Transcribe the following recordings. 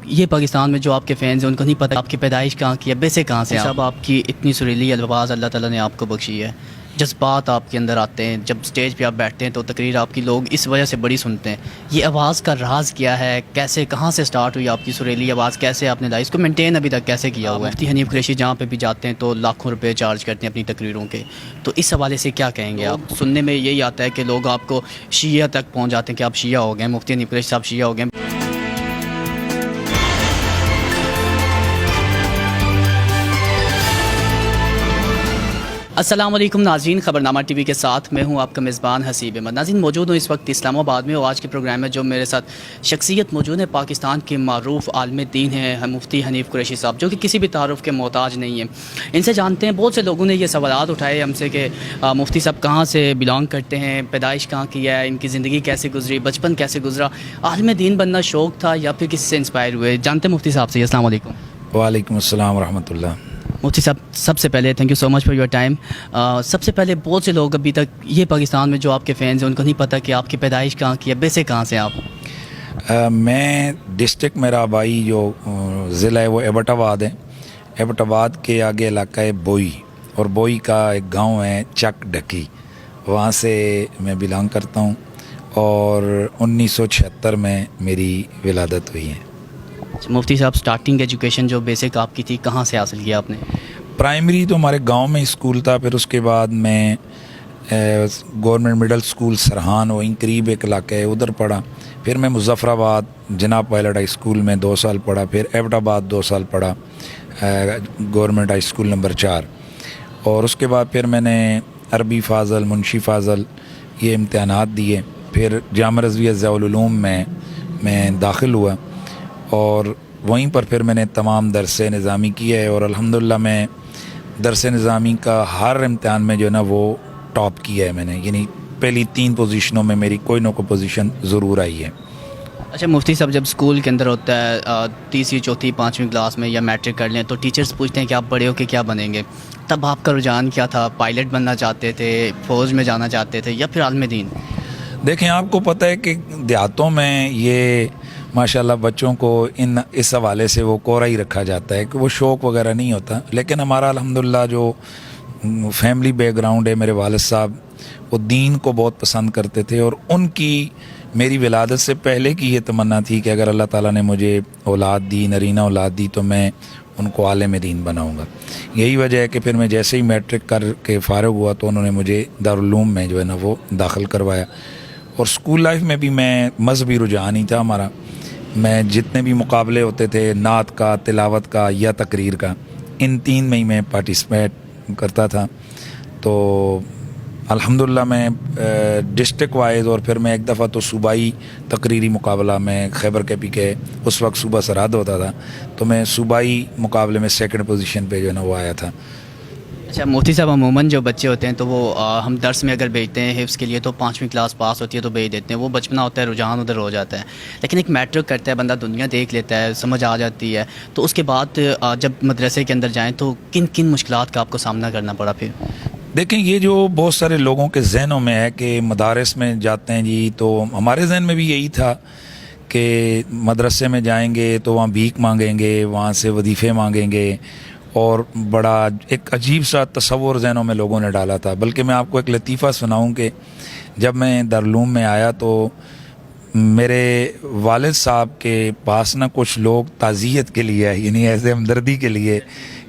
یہ پاکستان میں جو آپ کے فینز ہیں ان کو نہیں پتہ آپ کی پیدائش کہاں کی ہے، بیسک کہاں سے صاحب آپ کی اتنی سریلی الفاظ اللہ تعالیٰ نے آپ کو بخشی ہے، جذبات آپ کے اندر آتے ہیں، جب سٹیج پہ آپ بیٹھتے ہیں تو تقریر آپ کی لوگ اس وجہ سے بڑی سنتے ہیں۔ یہ آواز کا راز کیا ہے؟ کیسے کہاں سے سٹارٹ ہوئی آپ کی سریلی آواز؟ کیسے آپ نے لائی اس کو مینٹین ابھی تک کیسے کیا ہوا ہے؟ مفتی حنیف قریشی جہاں پہ بھی جاتے ہیں تو لاکھوں روپے چارج کرتے ہیں اپنی تقریروں کے، تو اس حوالے سے کیا کہیں گے آپ؟ سننے میں یہی آتا ہے کہ لوگ آپ کو شیعہ تک پہنچ جاتے ہیں کہ آپ شیعہ ہو گئے، مفتی حنیف قریشی صاحب شیعہ ہو گئے۔ السلام علیکم ناظرین، خبرنامہ ٹی وی کے ساتھ میں ہوں آپ کا میزبان حسیب احمد۔ ناظرین موجود ہوں اس وقت اسلام آباد میں، اور آج کے پروگرام میں جو میرے ساتھ شخصیت موجود ہے پاکستان کے معروف عالم دین ہیں مفتی حنیف قریشی صاحب، جو کہ کسی بھی تعارف کے محتاج نہیں ہیں۔ ان سے جانتے ہیں، بہت سے لوگوں نے یہ سوالات اٹھائے ہم سے کہ مفتی صاحب کہاں سے بلانگ کرتے ہیں، پیدائش کہاں کی ہے، ان کی زندگی کیسے گزری، بچپن کیسے گزرا، عالم دین بننا شوق تھا یا پھر کسی سے انسپائر ہوئے؟ جانتے ہیں مفتی صاحب سے۔ السلام علیکم۔ وعلیکم السلام ورحمۃ اللہ۔ مفتی صاحب سب سے پہلے thank you so much for your time. سب سے پہلے بہت سے لوگ ابھی تک یہ پاکستان میں جو آپ کے فینز ہیں ان کو نہیں پتہ کہ آپ کی پیدائش کہاں کی ہے، بیسک کہاں سے آپ؟ میں ڈسٹرکٹ میرا آبائی جو ضلع ہے وہ ایبٹ آباد ہے۔ ایبٹ آباد کے آگے علاقہ ہے بوئی، اور بوئی کا ایک گاؤں ہے چک ڈکی، وہاں سے میں بلانگ کرتا ہوں، اور 1976 میں میری ولادت ہوئی ہے۔ مفتی صاحب سٹارٹنگ ایجوکیشن جو بیسک آپ کی تھی کہاں سے حاصل کیا آپ نے؟ پرائمری تو ہمارے گاؤں میں اسکول تھا، پھر اس کے بعد میں گورنمنٹ مڈل اسکول سرحان وہیں قریب ایک علاقہ ہے ادھر پڑھا، پھر میں مظفر آباد جناب پائلٹ ہائی اسکول میں 2 سال پڑھا، پھر ایبٹ آباد 2 سال پڑھا گورنمنٹ ہائی اسکول نمبر 4، اور اس کے بعد پھر میں نے عربی فاضل، منشی فاضل یہ امتحانات دیے، پھر جامعہ رضویہ ضیاء العلوم میں داخل ہوا، اور وہیں پر پھر میں نے تمام درس نظامی کیا ہے، اور الحمدللہ میں درس نظامی کا ہر امتحان میں جو ہے نا وہ ٹاپ کیا ہے میں نے، یعنی پہلی 3 پوزیشنوں میں میری کوئی نہ کوئی پوزیشن ضرور آئی ہے۔ اچھا مفتی صاحب جب اسکول کے اندر ہوتا ہے 3ری 4تھی 5ویں کلاس میں یا میٹرک کر لیں تو ٹیچرز پوچھتے ہیں کہ آپ بڑے ہو کے کیا بنیں گے، تب آپ کا رجحان کیا تھا؟ پائلٹ بننا چاہتے تھے، فوج میں جانا چاہتے تھے، یا پھر عالم دین؟ دیکھیں آپ کو پتہ ہے کہ دیہاتوں میں یہ ماشاءاللہ بچوں کو اس حوالے سے وہ کوڑا ہی رکھا جاتا ہے کہ وہ شوق وغیرہ نہیں ہوتا، لیکن ہمارا الحمدللہ جو فیملی بیک گراؤنڈ ہے، میرے والد صاحب وہ دین کو بہت پسند کرتے تھے، اور ان کی میری ولادت سے پہلے کی یہ تمنا تھی کہ اگر اللہ تعالیٰ نے مجھے اولاد دی، نرینہ اولاد دی، تو میں ان کو عالم دین بناؤں گا۔ یہی وجہ ہے کہ پھر میں جیسے ہی میٹرک کر کے فارغ ہوا تو انہوں نے مجھے دارالعلوم میں جو ہے نا وہ داخل کروایا، اور اسکول لائف میں بھی میں مذہبی رجحان ہی تھا ہمارا، میں جتنے بھی مقابلے ہوتے تھے نعت کا، تلاوت کا یا تقریر کا، ان 3 میں ہی میں پارٹیسپیٹ کرتا تھا۔ تو الحمدللہ میں ڈسٹرکٹ وائز، اور پھر میں ایک دفعہ تو صوبائی تقریری مقابلہ میں خیبر کیپی کے اس وقت صوبہ سرحد ہوتا تھا، تو میں صوبائی مقابلے میں 2nd پوزیشن پہ جو ہے نا وہ آیا تھا۔ اچھا مفتی صاحب عموماً جو بچے ہوتے ہیں تو وہ ہم درس میں اگر بھیجتے ہیں حفظ کے لیے تو 5ویں کلاس پاس ہوتی ہے تو بھیج دیتے ہیں، وہ بچپنا ہوتا ہے، رجحان ادھر ہو جاتا ہے، لیکن ایک میٹرک کرتا ہے بندہ، دنیا دیکھ لیتا ہے، سمجھ آ جاتی ہے، تو اس کے بعد جب مدرسے کے اندر جائیں تو کن کن مشکلات کا آپ کو سامنا کرنا پڑا پھر؟ دیکھیں یہ جو بہت سارے لوگوں کے ذہنوں میں ہے کہ مدارس میں جاتے ہیں جی، تو ہمارے ذہن میں بھی یہی تھا کہ مدرسے میں جائیں گے تو وہاں بھیک مانگیں گے، وہاں سے وظیفے مانگیں گے، اور بڑا ایک عجیب سا تصور ذہنوں میں لوگوں نے ڈالا تھا۔ بلکہ میں آپ کو ایک لطیفہ سناؤں کہ جب میں دارالعلوم میں آیا تو میرے والد صاحب کے پاس نہ کچھ لوگ تعزیت کے لیے، یعنی ایسے ہمدردی کے لیے،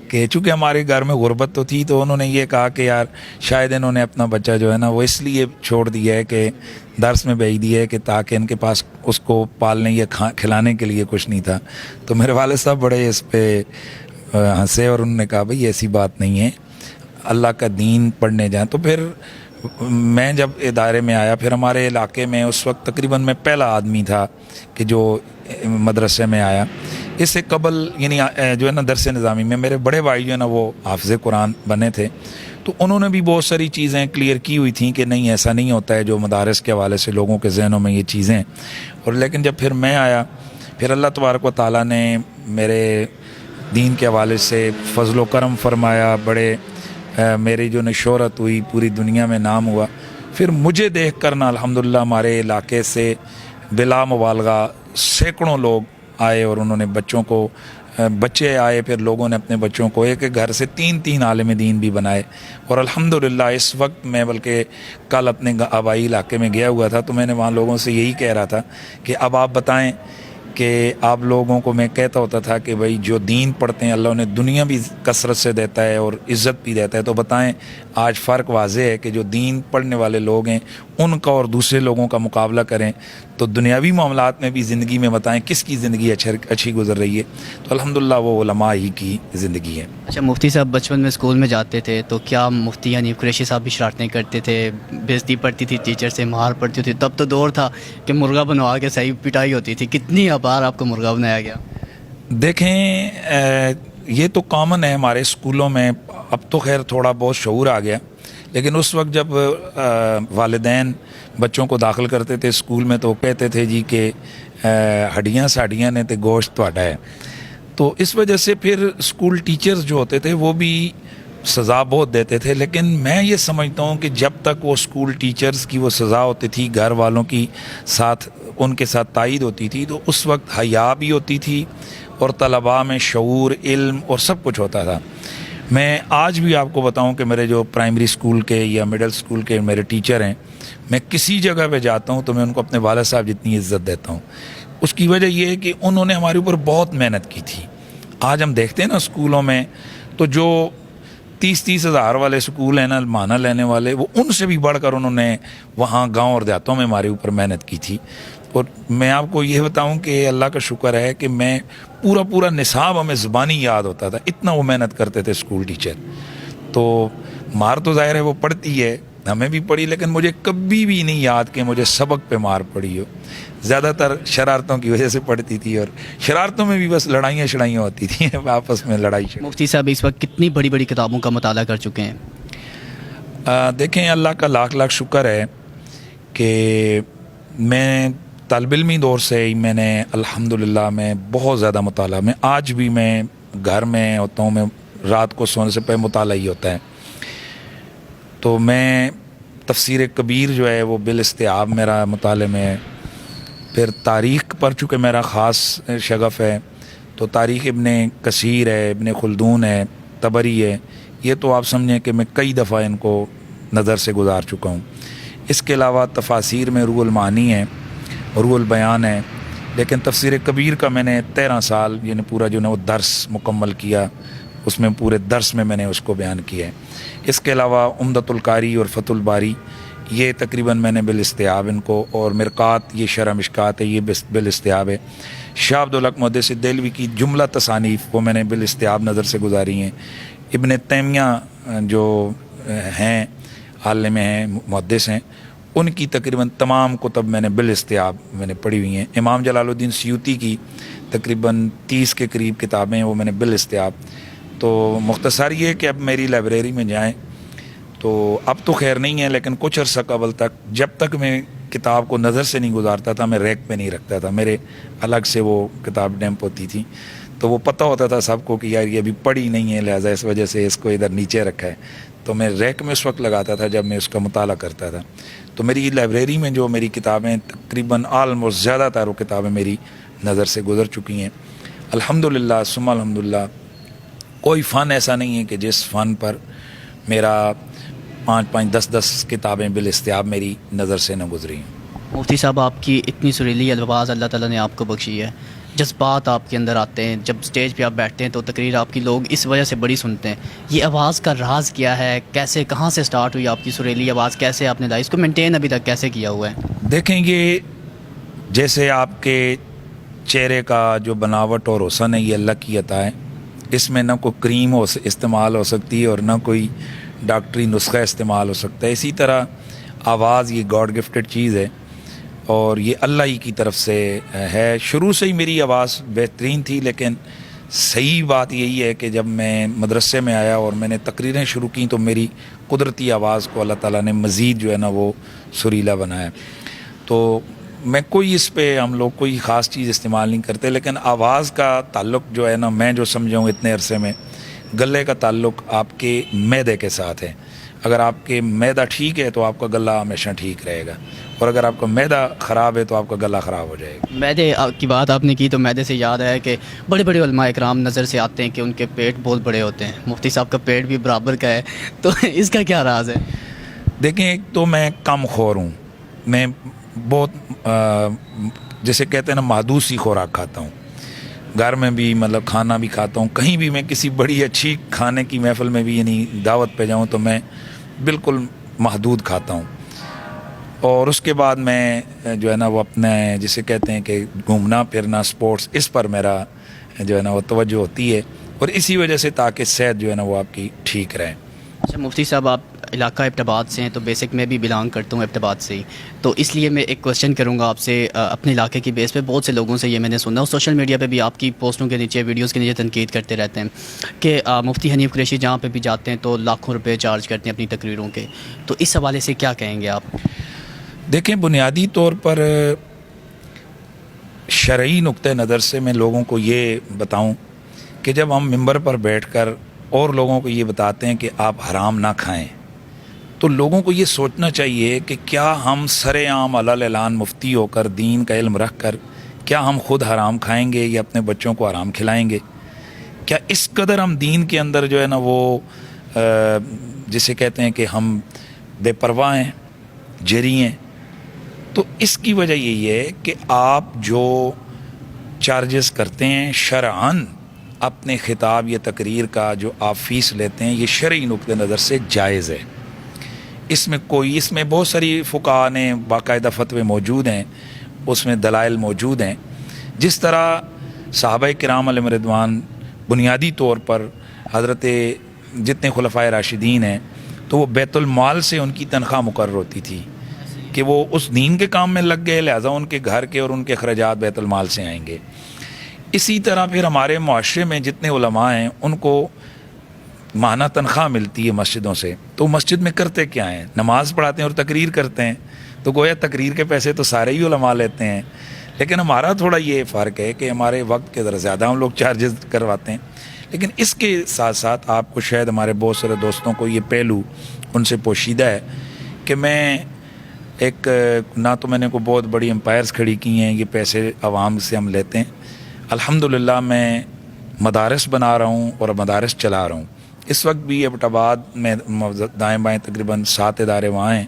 کہ چونکہ ہمارے گھر میں غربت تو تھی، تو انہوں نے یہ کہا کہ یار شاید انہوں نے اپنا بچہ جو ہے نا وہ اس لیے چھوڑ دیا ہے کہ درس میں بھیج دیا ہے کہ تاکہ ان کے پاس اس کو پالنے یا کھلانے کے لیے کچھ نہیں تھا۔ تو میرے والد صاحب بڑے اس پہ ہنسے، اور انہوں نے کہا بھئی ایسی بات نہیں ہے، اللہ کا دین پڑھنے جائیں۔ تو پھر میں جب ادارے میں آیا، پھر ہمارے علاقے میں اس وقت تقریباً میں پہلا آدمی تھا کہ جو مدرسے میں آیا۔ اس سے قبل یعنی جو ہے نا درس نظامی میں میرے بڑے بھائی جو ہے نا وہ حافظ قرآن بنے تھے، تو انہوں نے بھی بہت ساری چیزیں کلیئر کی ہوئی تھیں کہ نہیں ایسا نہیں ہوتا ہے جو مدارس کے حوالے سے لوگوں کے ذہنوں میں یہ چیزیں، اور لیکن جب پھر میں آیا، پھر اللہ تبارک و تعالیٰ نے میرے دین کے حوالے سے فضل و کرم فرمایا، بڑے میری جو شہرت ہوئی، پوری دنیا میں نام ہوا۔ پھر مجھے دیکھ کر نا الحمدللہ ہمارے علاقے سے بلا مبالغہ سینکڑوں لوگ آئے اور انہوں نے بچے آئے، پھر لوگوں نے اپنے بچوں کو ایک گھر سے 3 عالم دین بھی بنائے. اور الحمدللہ اس وقت میں بلکہ کل اپنے آبائی علاقے میں گیا ہوا تھا تو میں نے وہاں لوگوں سے یہی کہہ رہا تھا کہ اب آپ بتائیں کہ آپ لوگوں کو میں کہتا ہوتا تھا کہ بھائی جو دین پڑھتے ہیں اللہ انہیں دنیا بھی کثرت سے دیتا ہے اور عزت بھی دیتا ہے، تو بتائیں آج فرق واضح ہے کہ جو دین پڑھنے والے لوگ ہیں ان کا اور دوسرے لوگوں کا مقابلہ کریں تو دنیاوی معاملات میں بھی زندگی میں بتائیں کس کی زندگی اچھی گزر رہی ہے. تو الحمدللہ وہ علماء ہی کی زندگی ہے. اچھا مفتی صاحب بچپن میں اسکول میں جاتے تھے تو کیا مفتی یعنی قریشی صاحب بھی شرارتیں کرتے تھے، بےزتی پڑتی تھی ٹیچر سے، مار پڑتی تھی؟ تب تو دور تھا کہ مرغا بنوا کے صحیح پٹائی ہوتی تھی. کتنی بار آپ کو مرغا بنایا گیا؟ دیکھیں یہ تو کامن ہے ہمارے اسکولوں میں. اب تو خیر تھوڑا بہت شعور آ گیا، لیکن اس وقت جب والدین بچوں کو داخل کرتے تھے اسکول میں تو کہتے تھے جی کہ ہڈیاں ساڑیاں نے تے گوشت تہاڈا ہے. تو اس وجہ سے پھر اسکول ٹیچرز جو ہوتے تھے وہ بھی سزا بہت دیتے تھے. لیکن میں یہ سمجھتا ہوں کہ جب تک وہ اسکول ٹیچرز کی وہ سزا ہوتی تھی، گھر والوں کی ساتھ ان کے ساتھ تائید ہوتی تھی، تو اس وقت حیا بھی ہوتی تھی اور طلباء میں شعور، علم اور سب کچھ ہوتا تھا. میں آج بھی آپ کو بتاؤں کہ میرے جو پرائمری اسکول کے یا مڈل اسکول کے میرے ٹیچر ہیں، میں کسی جگہ پہ جاتا ہوں تو میں ان کو اپنے والد صاحب جتنی عزت دیتا ہوں. اس کی وجہ یہ ہے کہ انہوں نے ہمارے اوپر بہت محنت کی تھی. آج ہم دیکھتے ہیں نا اسکولوں میں تو جو 30 ہزار والے اسکول ہیں نا مانہ لینے والے، وہ ان سے بھی بڑھ کر انہوں نے وہاں گاؤں اور دیہاتوں میں ہمارے اوپر محنت کی تھی. اور میں آپ کو یہ بتاؤں کہ اللہ کا شکر ہے کہ میں پورا نصاب ہمیں زبانی یاد ہوتا تھا، اتنا وہ محنت کرتے تھے اسکول ٹیچر. تو مار تو ظاہر ہے وہ پڑتی ہے، ہمیں بھی پڑھی، لیکن مجھے کبھی بھی نہیں یاد کہ مجھے سبق پہ مار پڑی ہو. زیادہ تر شرارتوں کی وجہ سے پڑتی تھی، اور شرارتوں میں بھی بس لڑائیاں ہوتی تھیں آپس میں لڑائی. مفتی صاحب اس وقت کتنی بڑی کتابوں کا مطالعہ کر چکے ہیں؟ دیکھیں اللہ کا لاکھ شکر ہے کہ میں طالب علمی دور سے ہی میں نے الحمدللہ میں بہت زیادہ مطالعہ، میں آج بھی میں گھر میں ہوتا ہوں، میں رات کو سونے سے پہلے مطالعہ ہی ہوتا ہے. تو میں تفسیر کبیر جو ہے وہ بالاستیعاب میرا مطالعے میں ہے. پھر تاریخ پر چونکہ میرا خاص شغف ہے تو تاریخ ابن کثیر ہے، ابن خلدون ہے، طبری ہے، یہ تو آپ سمجھیں کہ میں کئی دفعہ ان کو نظر سے گزار چکا ہوں. اس کے علاوہ تفاسیر میں روح المعانی ہے، روح البیان ہے. لیکن تفسیر کبیر کا میں نے 13 سال یعنی پورا جو ہے وہ درس مکمل کیا، اس میں پورے درس میں نے اس کو بیان کیا ہے. اس کے علاوہ عمدۃ القاری اور فتح الباری یہ تقریباً میں نے بالاستیعاب ان کو، اور مرقات یہ شرح مشکات ہے یہ بالاستیعاب ہے. شاہ عبدالحق محدث دہلوی کی جملہ تصانیف وہ میں نے بالاستیعاب نظر سے گزاری ہیں. ابن تیمیہ جو ہیں عالم ہیں محدث ہیں، ان کی تقریباً تمام کتب میں نے بالاستیعاب میں نے پڑھی ہوئی ہیں. امام جلال الدین سیوطی کی تقریباً 30 کے قریب کتابیں ہیں وہ میں نے بالاستیعاب. تو مختصر یہ کہ اب میری لائبریری میں جائیں تو اب تو خیر نہیں ہے، لیکن کچھ عرصہ قبل تک جب تک میں کتاب کو نظر سے نہیں گزارتا تھا میں ریک پہ نہیں رکھتا تھا، میرے الگ سے وہ کتاب ڈیمپ ہوتی تھی، تو وہ پتہ ہوتا تھا سب کو کہ یار یہ ابھی پڑھی نہیں ہے لہٰذا اس وجہ سے اس کو ادھر نیچے رکھا ہے. تو میں ریک میں اس وقت لگاتا تھا جب میں اس کا مطالعہ کرتا تھا. تو میری لائبریری میں جو میری کتابیں تقریباً آلموسٹ زیادہ تر وہ کتابیں میری نظر سے گزر چکی ہیں الحمدللہ ثم الحمدللہ. کوئی فن ایسا نہیں ہے کہ جس فن پر میرا 5 10 کتابیں بالاستیعاب میری نظر سے نہ گزری ہیں. مفتی صاحب آپ کی اتنی سریلی الفاظ اللہ تعالیٰ نے آپ کو بخشی ہے، جذبات آپ کے اندر آتے ہیں، جب سٹیج پہ آپ بیٹھتے ہیں تو تقریر آپ کی لوگ اس وجہ سے بڑی سنتے ہیں. یہ آواز کا راز کیا ہے؟ کیسے کہاں سے سٹارٹ ہوئی آپ کی سریلی آواز؟ کیسے آپ نے لائی اس کو مینٹین ابھی تک کیسے کیا ہوا ہے؟ دیکھیں یہ جیسے آپ کے چہرے کا جو بناوٹ اور حسن ہے یہ اللہ کی عطا ہے. اس میں نہ کوئی کریم استعمال ہو سکتی ہے اور نہ کوئی ڈاکٹری نسخہ استعمال ہو سکتا ہے. اسی طرح آواز یہ گاڈ گفٹڈ چیز ہے اور یہ اللہ ہی کی طرف سے ہے. شروع سے ہی میری آواز بہترین تھی، لیکن صحیح بات یہی ہے کہ جب میں مدرسے میں آیا اور میں نے تقریریں شروع کی تو میری قدرتی آواز کو اللہ تعالیٰ نے مزید جو ہے نا وہ سریلا بنایا. تو میں کوئی اس پہ ہم لوگ کوئی خاص چیز استعمال نہیں کرتے، لیکن آواز کا تعلق جو ہے نا میں جو سمجھا ہوں اتنے عرصے میں، گلے کا تعلق آپ کے معدے کے ساتھ ہے. اگر آپ کے معدہ ٹھیک ہے تو آپ کا گلا ہمیشہ ٹھیک رہے گا، اور اگر آپ کا معدہ خراب ہے تو آپ کا گلا خراب ہو جائے گا۔ میدے کی بات آپ نے کی تو میدے سے یاد آیا کہ بڑے بڑے علماء اکرام نظر سے آتے ہیں کہ ان کے پیٹ بہت بڑے ہوتے ہیں، مفتی صاحب کا پیٹ بھی برابر کا ہے، تو اس کا کیا راز ہے؟ دیکھیں، ایک تو میں کم خور ہوں، میں بہت جیسے کہتے ہیں نا محدود سی خوراک کھاتا ہوں، گھر میں بھی مطلب کھانا بھی کھاتا ہوں، کہیں بھی میں کسی بڑی اچھی کھانے کی محفل میں بھی یعنی دعوت پہ جاؤں تو میں بالکل محدود کھاتا ہوں، اور اس کے بعد میں جو ہے نا وہ اپنے جسے کہتے ہیں کہ گھومنا پھرنا سپورٹس، اس پر میرا جو ہے نا وہ توجہ ہوتی ہے، اور اسی وجہ سے تاکہ صحت جو ہے نا وہ آپ کی ٹھیک رہے۔ اچھا مفتی صاحب، آپ علاقہ ابٹ آباد سے ہیں، تو بیسک میں بھی بلانگ کرتا ہوں ابٹ آباد سے ہی، تو اس لیے میں ایک کوشچن کروں گا آپ سے اپنے علاقے کی بیس پہ۔ بہت سے لوگوں سے یہ میں نے سنا، اور سوشل میڈیا پہ بھی آپ کی پوسٹوں کے نیچے، ویڈیوز کے نیچے تنقید کرتے رہتے ہیں کہ مفتی حنیف قریشی جہاں پہ بھی جاتے ہیں تو لاکھوں روپے چارج کرتے ہیں اپنی تقریروں کے، تو اس حوالے سے کیا کہیں گے آپ؟ دیکھیں، بنیادی طور پر شرعی نقطہ نظر سے میں لوگوں کو یہ بتاؤں کہ جب ہم ممبر پر بیٹھ کر اور لوگوں کو یہ بتاتے ہیں کہ آپ حرام نہ کھائیں، تو لوگوں کو یہ سوچنا چاہیے کہ کیا ہم سر عام علی اعلان مفتی ہو کر دین کا علم رکھ کر کیا ہم خود حرام کھائیں گے یا اپنے بچوں کو حرام کھلائیں گے؟ کیا اس قدر ہم دین کے اندر جو ہے نا وہ جسے کہتے ہیں کہ ہم بے پرواہ ہیں، جری ہیں؟ تو اس کی وجہ یہی ہے کہ آپ جو چارجز کرتے ہیں شرعاً اپنے خطاب یا تقریر کا جو آپ فیس لیتے ہیں، یہ شرعی نقطہ نظر سے جائز ہے۔ اس میں بہت ساری فقہاء نے باقاعدہ فتوے موجود ہیں، اس میں دلائل موجود ہیں۔ جس طرح صحابہ کرام علیہم رضوان بنیادی طور پر حضرت جتنے خلفائے راشدین ہیں تو وہ بیت المال سے ان کی تنخواہ مقرر ہوتی تھی کہ وہ اس دین کے کام میں لگ گئے، لہٰذا ان کے گھر کے اور ان کے اخراجات بیت المال سے آئیں گے۔ اسی طرح پھر ہمارے معاشرے میں جتنے علماء ہیں ان کو ماہانہ تنخواہ ملتی ہے مسجدوں سے، تو مسجد میں کرتے کیا ہیں؟ نماز پڑھاتے ہیں اور تقریر کرتے ہیں، تو گویا تقریر کے پیسے تو سارے ہی علماء لیتے ہیں، لیکن ہمارا تھوڑا یہ فرق ہے کہ ہمارے وقت کے ذرا زیادہ ہم لوگ چارجز کرواتے ہیں۔ لیکن اس کے ساتھ ساتھ آپ کو شاید ہمارے بہت سارے دوستوں کو یہ پہلو ان سے پوشیدہ ہے کہ میں ایک نہ تو میں نے کوئی بہت بڑی امپائرز کھڑی کی ہیں، یہ پیسے عوام سے ہم لیتے ہیں۔ الحمدللہ میں مدارس بنا رہا ہوں اور مدارس چلا رہا ہوں۔ اس وقت بھی ابٹ آباد میں دائیں بائیں تقریباً 7 ادارے وہاں ہیں،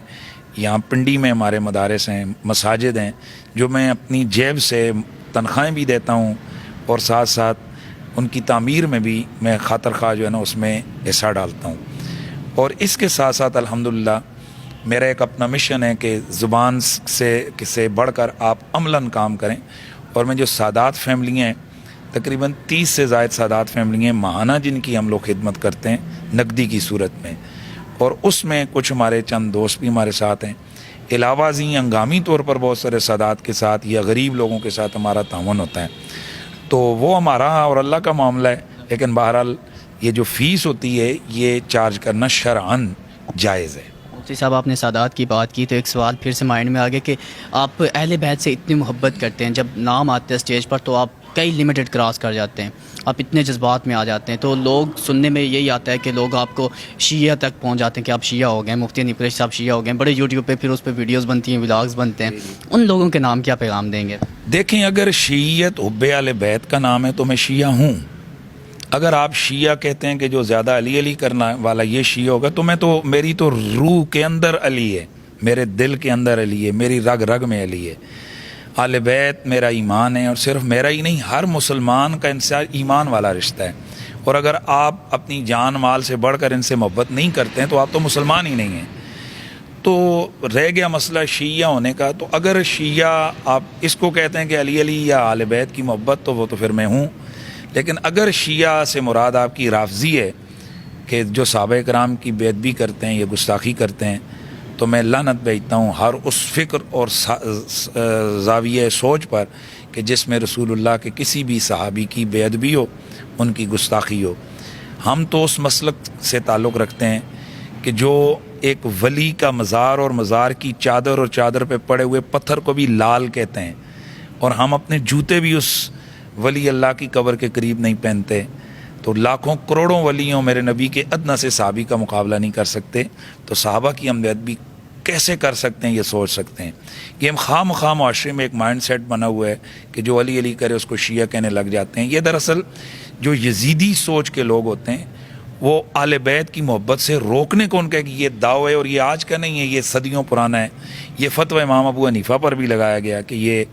یہاں پنڈی میں ہمارے مدارس ہیں، مساجد ہیں، جو میں اپنی جیب سے تنخواہیں بھی دیتا ہوں اور ساتھ ساتھ ان کی تعمیر میں بھی میں خاطر خواہ جو ہے نا اس میں حصہ ڈالتا ہوں۔ اور اس کے ساتھ ساتھ الحمدللہ میرا ایک اپنا مشن ہے کہ زبان سے بڑھ کر آپ عملاً کام کریں، اور میں جو سادات فیملی ہیں، تقریباً 30 سے زائد سادات فیملی ہیں ماہانہ جن کی ہم لوگ خدمت کرتے ہیں نقدی کی صورت میں، اور اس میں کچھ ہمارے چند دوست بھی ہمارے ساتھ ہیں۔ علاوہ ازیں ہنگامی طور پر بہت سارے سادات کے ساتھ یا غریب لوگوں کے ساتھ ہمارا تعاون ہوتا ہے، تو وہ ہمارا اور اللہ کا معاملہ ہے، لیکن بہرحال یہ جو فیس ہوتی ہے یہ چارج کرنا شرعاً جائز ہے۔ مفتی صاحب، آپ نے سادات کی بات کی تو ایک سوال پھر سے مائنڈ میں آ گیا کہ آپ اہل بیت سے اتنی محبت کرتے ہیں، جب نام آتے ہیں اسٹیج پر تو آپ کئی لمیٹڈ کراس کر جاتے ہیں، آپ اتنے جذبات میں آ جاتے ہیں، تو لوگ سننے میں یہی آتا ہے کہ لوگ آپ کو شیعہ تک پہنچ جاتے ہیں کہ آپ شیعہ ہو گئے، مفتی حنیف قریشی صاحب شیعہ ہو گئے، بڑے یوٹیوب پہ پھر اس پہ ویڈیوز بنتی ہیں، ولاگز بنتے ہیں، ان لوگوں کے نام کیا پیغام دیں گے؟ دیکھیں، اگر شیعیت حب اہل بیت کا نام ہے تو میں شیعہ ہوں۔ اگر آپ شیعہ کہتے ہیں کہ جو زیادہ علی علی کرنا والا یہ شیعہ ہوگا، تو میری تو روح کے اندر علی ہے، میرے دل کے اندر علی ہے، میری رگ رگ میں علی ہے۔ اہل بیت میرا ایمان ہے، اور صرف میرا ہی نہیں، ہر مسلمان کا ان سے ایمان والا رشتہ ہے، اور اگر آپ اپنی جان مال سے بڑھ کر ان سے محبت نہیں کرتے ہیں تو آپ تو مسلمان ہی نہیں ہیں۔ تو رہ گیا مسئلہ شیعہ ہونے کا، تو اگر شیعہ آپ اس کو کہتے ہیں کہ علی علی یا اہل بیت کی محبت، تو وہ تو پھر میں ہوں۔ لیکن اگر شیعہ سے مراد آپ کی رافضی ہے کہ جو صحابہ کرام کی بے ادبی کرتے ہیں یا گستاخی کرتے ہیں، تو میں لعنت بھیجتا ہوں ہر اس فکر اور زاویہ سوچ پر کہ جس میں رسول اللہ کے کسی بھی صحابی کی بے ادبی ہو، ان کی گستاخی ہو۔ ہم تو اس مسلک سے تعلق رکھتے ہیں کہ جو ایک ولی کا مزار اور مزار کی چادر اور چادر پہ پڑے ہوئے پتھر کو بھی لال کہتے ہیں، اور ہم اپنے جوتے بھی اس ولی اللہ کی قبر کے قریب نہیں پہنتے، تو لاکھوں کروڑوں ولیوں میرے نبی کے ادنیٰ سے صحابی کا مقابلہ نہیں کر سکتے، تو صحابہ کی ہم بے ادبی کیسے کر سکتے ہیں یہ سوچ سکتے ہیں. یہ خواہ مخواہ معاشرے میں ایک مائنڈ سیٹ بنا ہوا ہے کہ جو علی علی کرے اس کو شیعہ کہنے لگ جاتے ہیں. یہ دراصل جو یزیدی سوچ کے لوگ ہوتے ہیں وہ آل بیت کی محبت سے روکنے کو ان کا کہ یہ دعو ہے اور یہ آج کا نہیں ہے, یہ صدیوں پرانا ہے. یہ فتویٰ امام ابو حنیفہ پر بھی لگایا گیا کہ یہ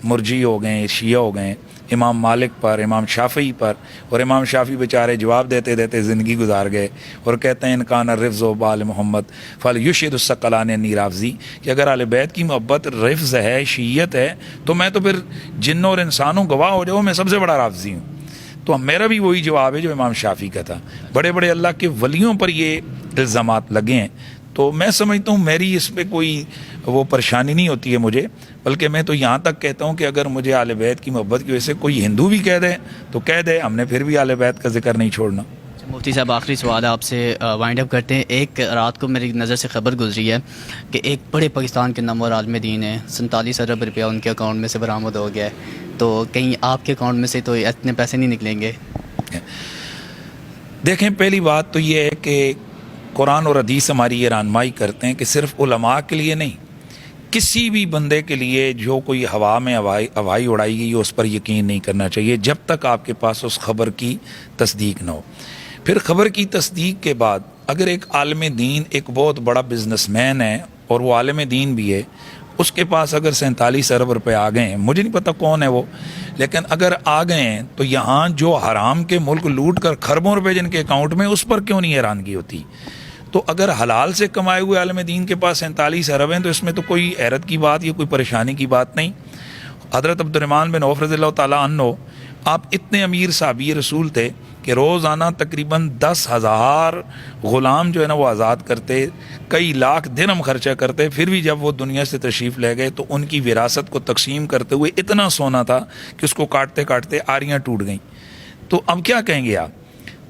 مرجی ہو گئے, شیعہ ہو گئے, امام مالک پر, امام شافعی پر. اور امام شافعی بیچارے جواب دیتے دیتے زندگی گزار گئے اور کہتے ہیں انکان رفظ و بال محمد فلیشہد الثقلان انی رافضی, کہ اگر اہل بیت کی محبت رفظ ہے, شیعت ہے, تو میں تو پھر جنوں اور انسانوں گواہ ہو جاؤ میں سب سے بڑا رافضی ہوں. تو میرا بھی وہی جواب ہے جو امام شافعی کا تھا. بڑے بڑے اللہ کے ولیوں پر یہ الزامات لگے ہیں. تو میں سمجھتا ہوں میری اس پہ کوئی وہ پریشانی نہیں ہوتی ہے مجھے, بلکہ میں تو یہاں تک کہتا ہوں کہ اگر مجھے اہل بیت کی محبت کی وجہ سے کوئی ہندو بھی کہہ دے تو کہہ دے, ہم نے پھر بھی اہل بیت کا ذکر نہیں چھوڑنا. مفتی صاحب آخری سوال آپ سے وائنڈ اپ کرتے ہیں. ایک رات کو میری نظر سے خبر گزری ہے کہ ایک بڑے پاکستان کے نامور عالم دین ہیں, 47 ارب روپیہ ان کے اکاؤنٹ میں سے برآمد ہو گیا ہے, تو کہیں آپ کے اکاؤنٹ میں سے تو اتنے پیسے نہیں نکلیں گے؟ دیکھیں, پہلی بات تو یہ ہے کہ قرآن اور حدیث ہماری یہ رہنمائی کرتے ہیں کہ صرف علماء کے لیے نہیں, کسی بھی بندے کے لیے جو کوئی ہوا میں ہوائی اڑائی گئی اس پر یقین نہیں کرنا چاہیے جب تک آپ کے پاس اس خبر کی تصدیق نہ ہو. پھر خبر کی تصدیق کے بعد اگر ایک عالم دین, ایک بہت بڑا بزنس مین ہے اور وہ عالم دین بھی ہے, اس کے پاس اگر 47 ارب روپے آ گئے ہیں, مجھے نہیں پتہ کون ہے وہ, لیکن اگر آ گئے ہیں تو یہاں جو حرام کے ملک لوٹ کر خربوں روپے جن کے اکاؤنٹ میں, اس پر کیوں نہیں حیرانگی ہوتی؟ تو اگر حلال سے کمائے ہوئے عالم دین کے پاس 47 ارب ہیں تو اس میں تو کوئی حیرت کی بات یا کوئی پریشانی کی بات نہیں. حضرت عبد الرحمن بن عوف رضی اللہ تعالیٰ عنہ, آپ اتنے امیر صحابی رسول تھے کہ روزانہ تقریباً 10,000 غلام جو ہے نا وہ آزاد کرتے, کئی لاکھ درہم خرچہ کرتے. پھر بھی جب وہ دنیا سے تشریف لے گئے تو ان کی وراثت کو تقسیم کرتے ہوئے اتنا سونا تھا کہ اس کو کاٹتے کاٹتے آریاں ٹوٹ گئیں. تو اب کیا کہیں گے آپ؟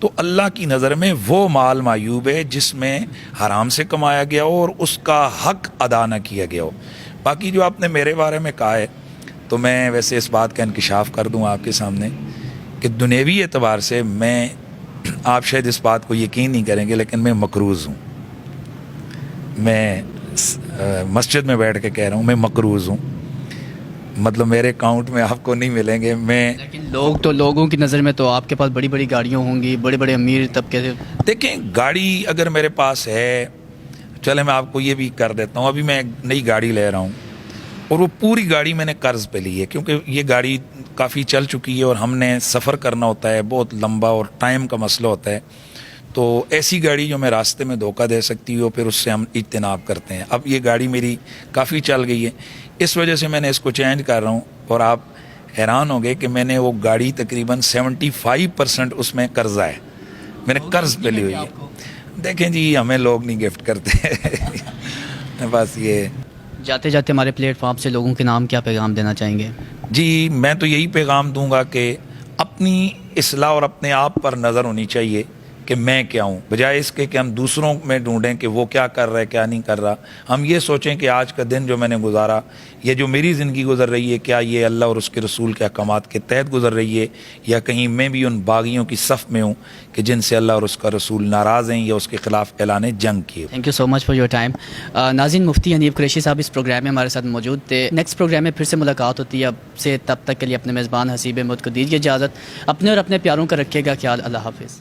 تو اللہ کی نظر میں وہ مال معیوب ہے جس میں حرام سے کمایا گیا ہو اور اس کا حق ادا نہ کیا گیا ہو. باقی جو آپ نے میرے بارے میں کہا ہے تو میں ویسے اس بات کا انکشاف کر دوں آپ کے سامنے کہ دنیوی اعتبار سے میں, آپ شاید اس بات کو یقین نہیں کریں گے لیکن میں مقروض ہوں. میں مسجد میں بیٹھ کے کہہ رہا ہوں میں مقروض ہوں, مطلب میرے اکاؤنٹ میں آپ کو نہیں ملیں گے. میں لیکن لوگوں کی نظر میں تو آپ کے پاس بڑی بڑی گاڑیاں ہوں گی, بڑے بڑے امیر طبقے سے. دیکھیں, گاڑی اگر میرے پاس ہے, چلے میں آپ کو یہ بھی کر دیتا ہوں, ابھی میں ایک نئی گاڑی لے رہا ہوں اور وہ پوری گاڑی میں نے قرض پہ لی ہے کیونکہ یہ گاڑی کافی چل چکی ہے اور ہم نے سفر کرنا ہوتا ہے, بہت لمبا اور ٹائم کا مسئلہ ہوتا ہے. تو ایسی گاڑی جو میں راستے میں دھوکہ دے سکتی ہو پھر اس سے ہم اجتناب کرتے ہیں. اب یہ گاڑی میری کافی چل گئی ہے, اس وجہ سے میں نے اس کو چینج کر رہا ہوں. اور آپ حیران ہوں گے کہ میں نے وہ گاڑی تقریباً 75% اس میں قرضہ ہے, میں نے قرض پہ لی ہوئی ہے. دیکھیں جی, ہمیں لوگ نہیں گفٹ کرتے بس یہ. جاتے جاتے ہمارے پلیٹ فارم سے لوگوں کے نام کیا پیغام دینا چاہیں گے؟ جی, میں تو یہی پیغام دوں گا کہ اپنی اصلاح اور اپنے آپ پر نظر ہونی چاہیے کہ میں کیا ہوں, بجائے اس کے کہ ہم دوسروں میں ڈھونڈیں کہ وہ کیا کر رہا ہے کیا نہیں کر رہا. ہم یہ سوچیں کہ آج کا دن جو میں نے گزارا, یہ جو میری زندگی گزر رہی ہے, کیا یہ اللہ اور اس کے رسول کے احکامات کے تحت گزر رہی ہے یا کہیں میں بھی ان باغیوں کی صف میں ہوں کہ جن سے اللہ اور اس کا رسول ناراض ہیں یا اس کے خلاف اعلان جنگ کیے. Thank you so much for your time. ناظرین, مفتی حنیف قریشی صاحب اس پروگرام میں ہمارے ساتھ موجود تھے. نیکسٹ پروگرام میں پھر سے ملاقات ہوتی ہے. اب سے تب تک کے لیے اپنے میزبان حسیب احمد کو دیجیے اجازت. اپنے اور اپنے پیاروں کا رکھیے گا خیال. اللہ حافظ.